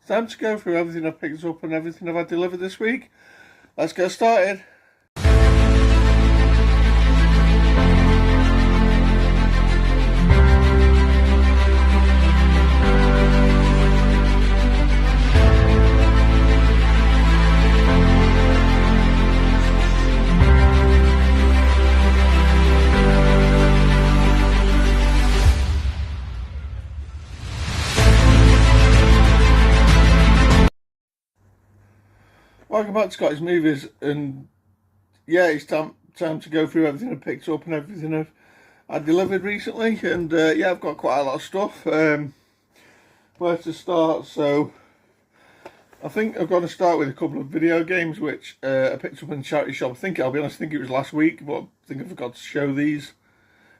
time to go through everything I've picked up and everything I've had delivered this week. Let's get started. Welcome back to Scottish Movies, and yeah, it's time to go through everything I picked up and everything I delivered recently, and yeah, I've got quite a lot of stuff. Where to start? So I think I'm going to start with a couple of video games which I picked up in the charity shop. I'll be honest, I think it was last week, but I think I forgot to show these.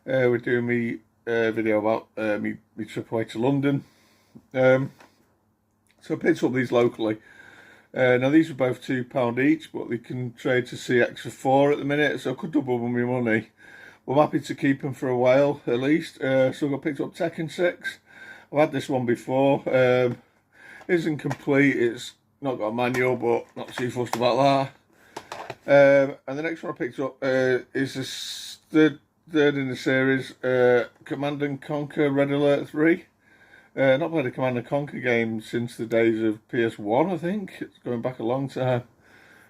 We're doing me video about me trip away to London. So I picked up these locally. Now these are both £2 each, but they can trade to CX for 4 at the minute, so I could double my money. I'm happy to keep them for a while at least. So I got picked up Tekken 6. I've had this one before. Isn't complete, it's not got a manual, but not too fussed about that. And the next one I picked up is the third in the series, Command and Conquer Red Alert 3. Not played a Command & Conquer game since the days of PS1, I think. It's going back a long time.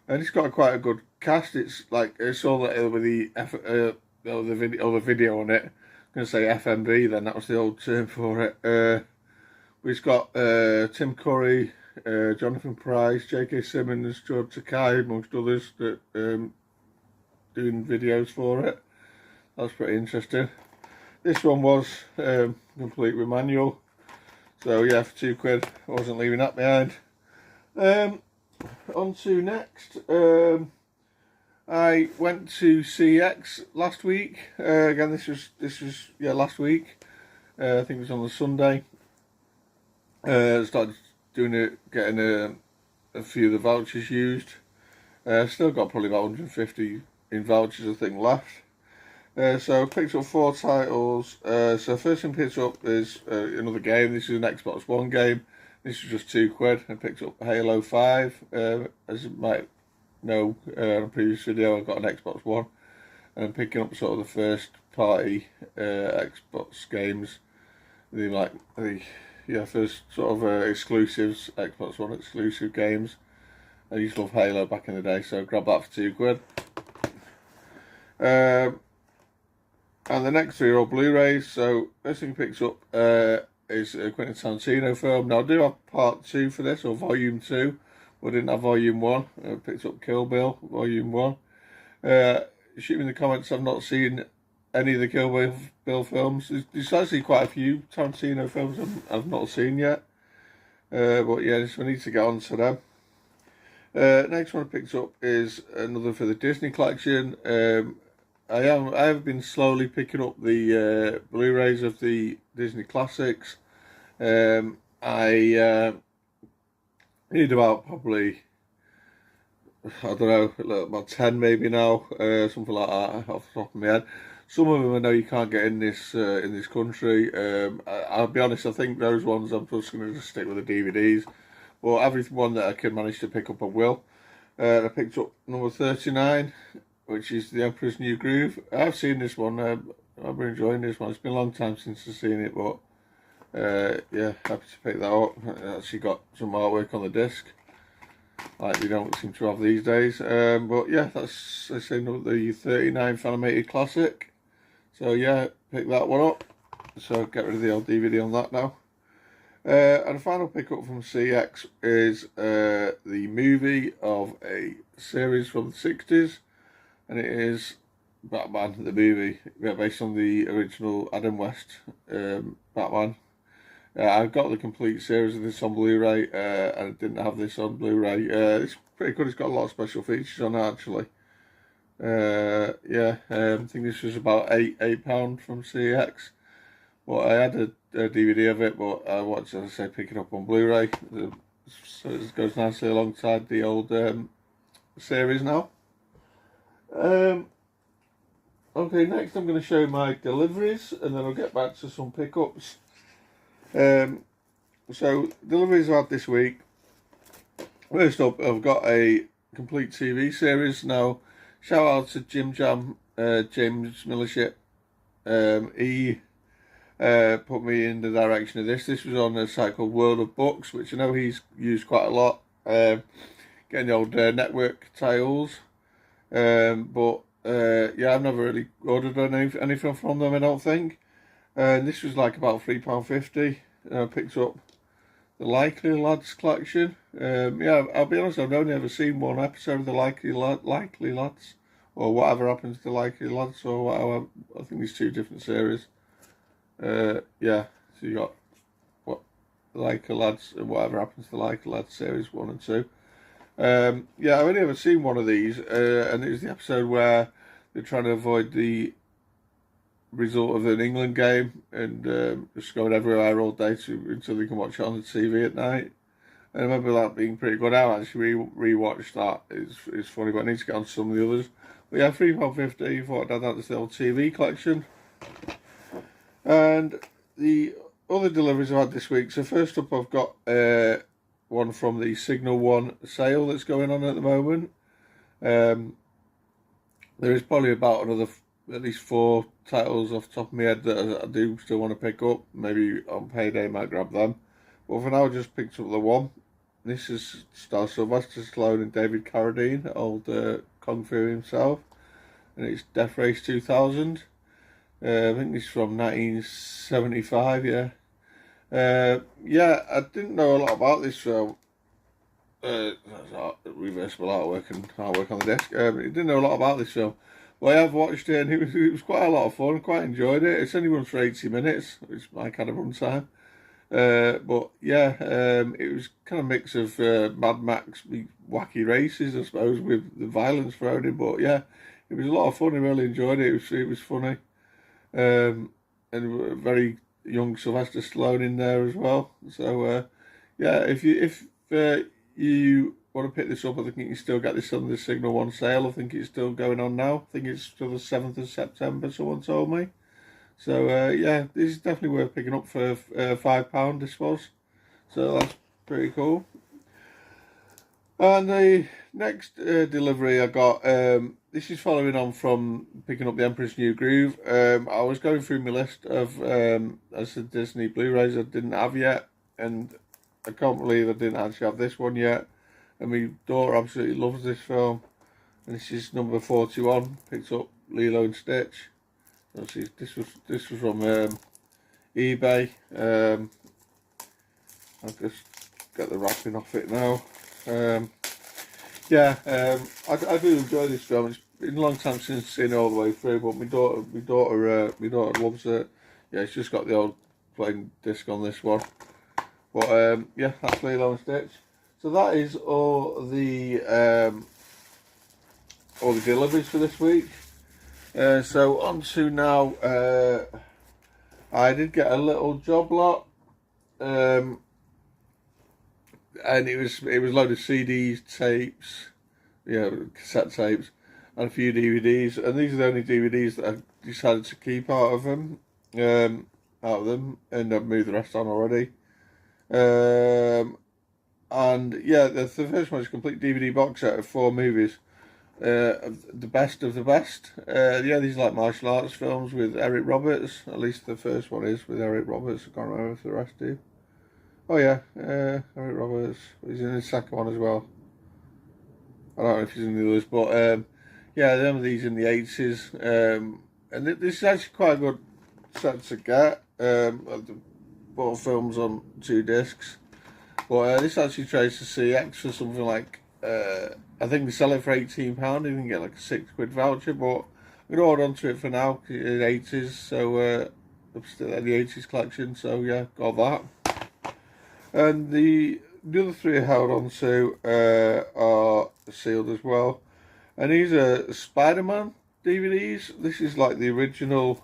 And it's got quite a good cast. It's like, I saw that with the video on it. I'm going to say FMV then, that was the old term for it. We've got Tim Curry, Jonathan Price, J.K. Simmons, George Takei, amongst others, that doing videos for it. That's pretty interesting. This one was complete with manual. So yeah, for £2, I wasn't leaving that behind. On to next. I went to CX last week. Again, this was last week. I think it was on the Sunday. Started doing it, getting a few of the vouchers used. Still got probably about 150 in vouchers, I think, left. So I picked up 4 titles. So first thing I picked up is another game. This is an Xbox One game. This was just £2. I picked up Halo 5. As you might know, in a previous video, I got an Xbox One. And I'm picking up sort of the first party Xbox games. First sort of exclusives, Xbox One exclusive games. I used to love Halo back in the day, so I grabbed that for £2. And the next 3 are all Blu-rays. So first thing picks up is a Quentin Tarantino film. Now I do have part 2 for this, or volume 2, but I didn't have volume 1. I picked up Kill Bill, volume 1. Shoot me in the comments, I've not seen any of the Kill Bill films. There's actually quite a few Tarantino films I've not seen yet. But yeah, we need to get on to them. Next one I picked up is another for the Disney collection. I have been slowly picking up the Blu-rays of the Disney classics. I need about probably, I don't know, about 10 maybe now, something like that off the top of my head. Some of them I know you can't get in this country. I'll be honest, I think those ones I'm just going to stick with the DVDs. But every one that I can manage to pick up, I will. I picked up number 39. Which is The Emperor's New Groove. I've seen this one. I've been enjoying this one. It's been a long time since I've seen it, but yeah, happy to pick that up. It actually got some artwork on the disc, like we don't seem to have these days. But yeah, that's, I say, the 39th animated classic. So yeah, pick that one up. So get rid of the old DVD on that now. And the final pickup from CX is the movie of a series from the 60s. And it is Batman, the movie, based on the original Adam West Batman. I've got the complete series of this on Blu-ray, and I didn't have this on Blu-ray. It's pretty good, it's got a lot of special features on it, actually. I think this was about £8 from CX. Well, I had a DVD of it, but I watched, as I say, pick it up on Blu-ray. So it goes nicely alongside the old series now. Okay, next I'm going to show my deliveries, and then I'll get back to some pickups. So deliveries I've had this week. First up, I've got a complete TV series now. Shout out to Jim Jam, James Millership. He put me in the direction of this. This was on a site called World of Books, which I know he's used quite a lot. Getting the old network tiles. But yeah, I've never really ordered anything from them, I don't think. And this was like about £3.50. I picked up the Likely Lads collection. Yeah, I'll be honest, I've only ever seen one episode of the Likely Lads, or Whatever Happens to the Likely Lads, or whatever. I think there's two different series. Yeah, so you got what Likely Lads and Whatever Happens to the Likely Lads series 1 and 2. Yeah, I've only ever seen one of these, and it was the episode where they're trying to avoid the result of an England game and just going everywhere all day until they can watch it on the TV at night. And I remember that being pretty good. I actually rewatched that. It's funny, but I need to get on to some of the others. But yeah, £3.50. Thought I'd add that to the old TV collection. And the other deliveries I've had this week. So first up, I've got one from the Signal One sale that's going on at the moment. There is probably about another at least 4 titles off the top of my head that I do still want to pick up. Maybe on payday I might grab them. But for now, I just picked up the one. This is stars Sylvester Stallone and David Carradine, old Kung Fu himself. And it's Death Race 2000. I think it's from 1975, yeah. Yeah, I didn't know a lot about this film. Reversible artwork and artwork on the desk. I didn't know a lot about this film. Well, I have watched it and it was quite a lot of fun. I quite enjoyed it. It's only run for 80 minutes, which is my kind of run time. But yeah, it was kind of a mix of Mad Max, wacky races, I suppose, with the violence thrown in. But yeah, it was a lot of fun. I really enjoyed it. It was funny. And a very young Sylvester Stallone in there as well. So yeah, if you want to pick this up, I think you can still get this on the Signal One sale. I think it's still going on now. I think it's till the 7th of September, someone told me. So yeah, this is definitely worth picking up for £5, this was. So that's pretty cool. And the next delivery I got, this is following on from picking up the Emperor's New Groove. I was going through my list of as the Disney Blu-rays I didn't have yet, and I can't believe I didn't actually have this one yet. And my daughter absolutely loves this film. And this is number 41. Picked up Lilo and Stitch. This was from eBay. I'll just get the wrapping off it now. Yeah, I do enjoy this film. It's been a long time since I've seen it all the way through, but my daughter loves it. Yeah, it's just got the old plain disc on this one. But yeah, that's Lilo and Stitch. So that is all the deliveries for this week. So on to now. I did get a little job lot, and it was a load of CDs, tapes, cassette tapes, and a few DVDs. And these are the only DVDs that I decided to keep out of them, and I've moved the rest on already. And yeah, the first one is a complete DVD box set of 4 movies, the best of the best. Yeah, these are like martial arts films with Eric Roberts. At least the first one is with Eric Roberts. I can't remember if the rest do. Oh yeah, Eric Roberts. He's in the second one as well. I don't know if he's in the others, but yeah, them of these in the 80s. And this is actually quite a good set to get. Both films on 2 discs. But this actually trades to CX for something like, I think they sell it for £18. You can get like a £6 voucher, but I'm going to hold on to it for now because it's 80s, so I'm still in the 80s collection, so yeah, got that. And the other 3 I held on to are sealed as well. And these are Spider-Man DVDs. This is like the original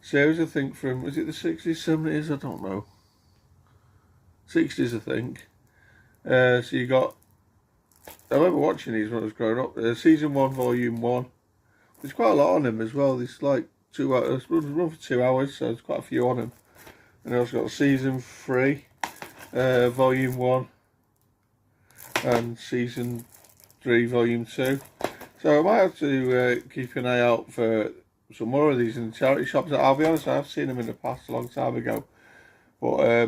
series, I think, from, was it the 60s, 70s? I don't know. 60s, I think. So you got, I remember watching these when I was growing up. Season 1, Volume 1. There's quite a lot on them as well. There's like 2 hours, run for 2 hours, so there's quite a few on them. And I also got Season 3, Volume 1. and season 3 volume 2. So I might have to keep an eye out for some more of these in the charity shops. I'll be honest, I've seen them in the past a long time ago, but I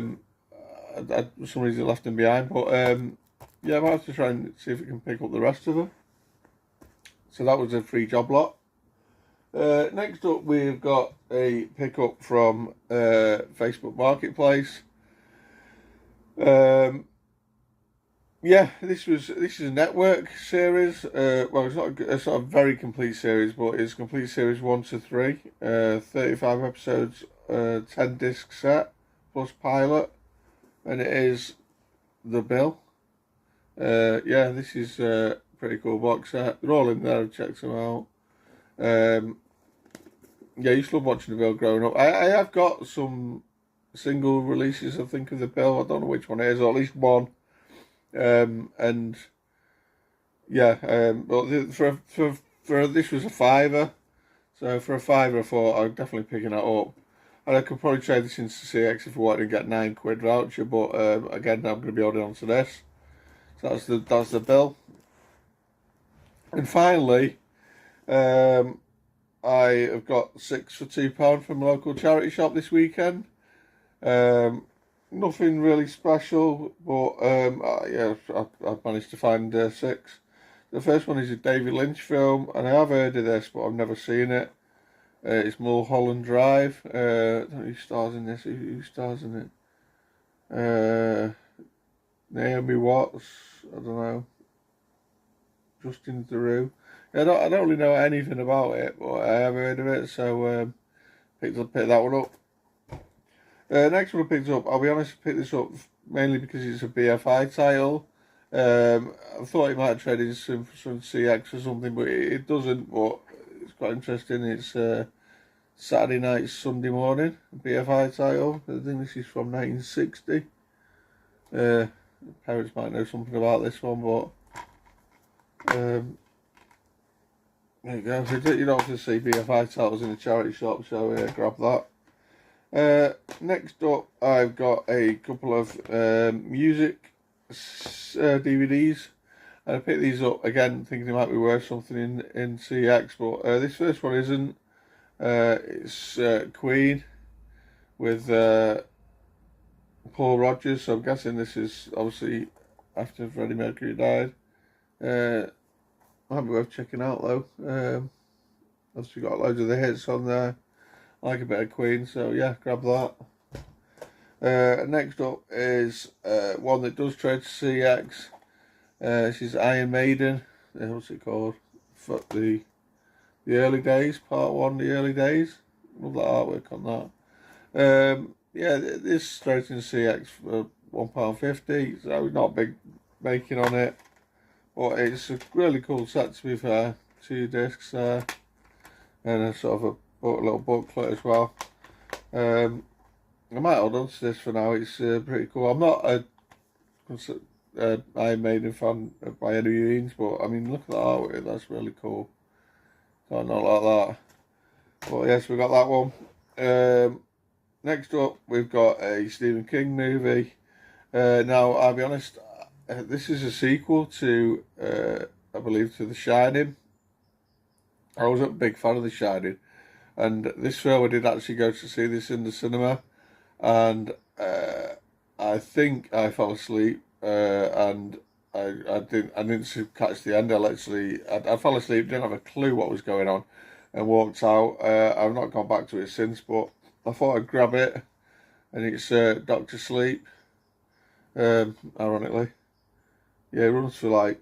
for some reason left them behind. But yeah, I might have to try and see if we can pick up the rest of them. So that was a free job lot. Next up, we've got a pickup from Facebook Marketplace. Yeah, this is a network series. Well, it's not a sort of very complete series, but it's complete series 1 to 3. 35 episodes, 10 disc set plus pilot, and it is The Bill. Yeah, this is a pretty cool box set. They're all in there. I've checked them out. Yeah, I used to love watching The Bill growing up. I have got some single releases, I think, of The Bill. I don't know which one it is, or at least one. And yeah, but for this was a £5, so for a £5 I thought I'd definitely picking that up. And I could probably trade this into CX if I wanted to get £9 voucher, but again, I'm going to be holding on to this. So that's the Bill. And finally, I have got 6 for £2 from a local charity shop this weekend. Nothing really special, but yeah, I've managed to find 6. The first one is a David Lynch film, and I have heard of this, but I've never seen it. It's Mulholland Drive. I don't know who stars in this. Who stars in it? Naomi Watts. I don't know. Justin Theroux. I don't really know anything about it, but I have heard of it, so picked that one up. Next one I picked up, I'll be honest, I picked this up mainly because it's a BFI title. I thought it might trade in some CX or something, but it doesn't, but it's quite interesting. It's Saturday Night, Sunday Morning, BFI title. I think this is from 1960. Parents might know something about this one, but there you go. You don't have to see BFI titles in a charity shop, so grab that. Next up, I've got a couple of music DVDs. I picked these up again, thinking they might be worth something in CX, but this first one isn't. It's Queen with Paul Rodgers, so I'm guessing this is obviously after Freddie Mercury died. Might be worth checking out though. Obviously got loads of the hits on there. I like a bit of Queen, so yeah, grab that. Next up is one that does trade to CX. This is Iron Maiden. What's it called? For the early days, part 1, the early days. Love that artwork on that. Yeah, this trades in CX for £1.50. So not big making on it, but it's a really cool set to be fair. 2 discs there, and a sort of a little booklet as well. I might hold on to this for now. It's pretty cool. I'm not a Iron Maiden fan by any means, but I mean, look at the artwork. That's really cool. Can't not like that. But yes, we got that one. Next up, we've got a Stephen King movie. Now, I'll be honest, this is a sequel to, I believe, to The Shining. I was a big fan of The Shining. And this film, I did actually go to see this in the cinema, and I think I fell asleep, and I didn't catch the end. I fell asleep, didn't have a clue what was going on, and walked out. I've not gone back to it since, but I thought I'd grab it, and it's Doctor Sleep. Ironically, yeah, it runs for like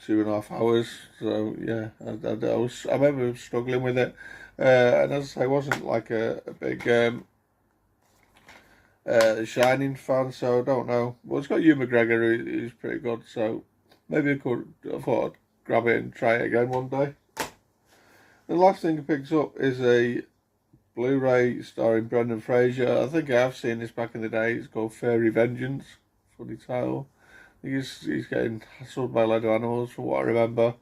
2.5 hours. So yeah, I remember struggling with it. And as I say, I wasn't like a big Shining fan, so I don't know. Well, it's got Hugh McGregor, who's pretty good, so maybe I thought I'd grab it and try it again one day. The last thing I picked up is a Blu-ray starring Brendan Fraser. I think I have seen this back in the day. It's called Fairy Vengeance. Funny title. I think he's getting hassled by a load of animals from what I remember.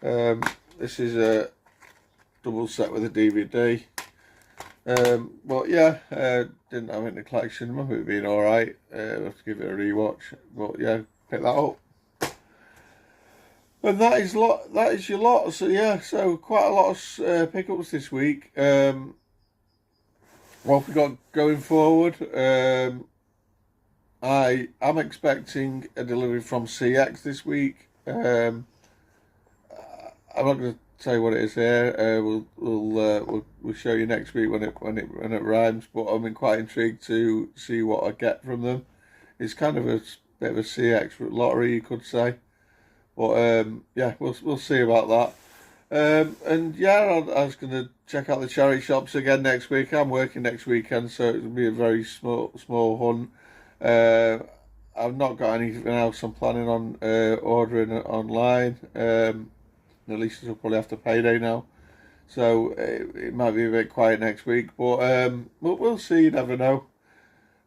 This is a double set with a DVD. But yeah, didn't have it in the collection. Remember it being alright. I'll have to give it a rewatch. But yeah, pick that up. And that is lot. That is your lot. So yeah, so quite a lot of pickups this week. What we got going forward? I'm expecting a delivery from CX this week. I'm not going to tell you what it is here. We'll show you next week when it rhymes. But I'm quite intrigued to see what I get from them. It's kind of a bit of a CX lottery, you could say. But yeah, we'll see about that. And yeah, I was going to check out the charity shops again next week. I'm working next weekend, so it'll be a very small hunt. I've not got anything else I'm planning on ordering it online. At least it'll probably after payday now, so it might be a bit quiet next week. But we'll see. You never know.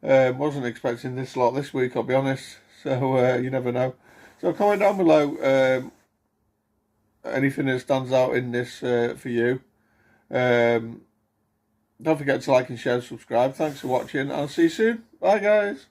Wasn't expecting this lot this week, I'll be honest. So you never know. So comment down below anything that stands out in this for you. Don't forget to like and share and subscribe. Thanks for watching. I'll see you soon. Bye guys.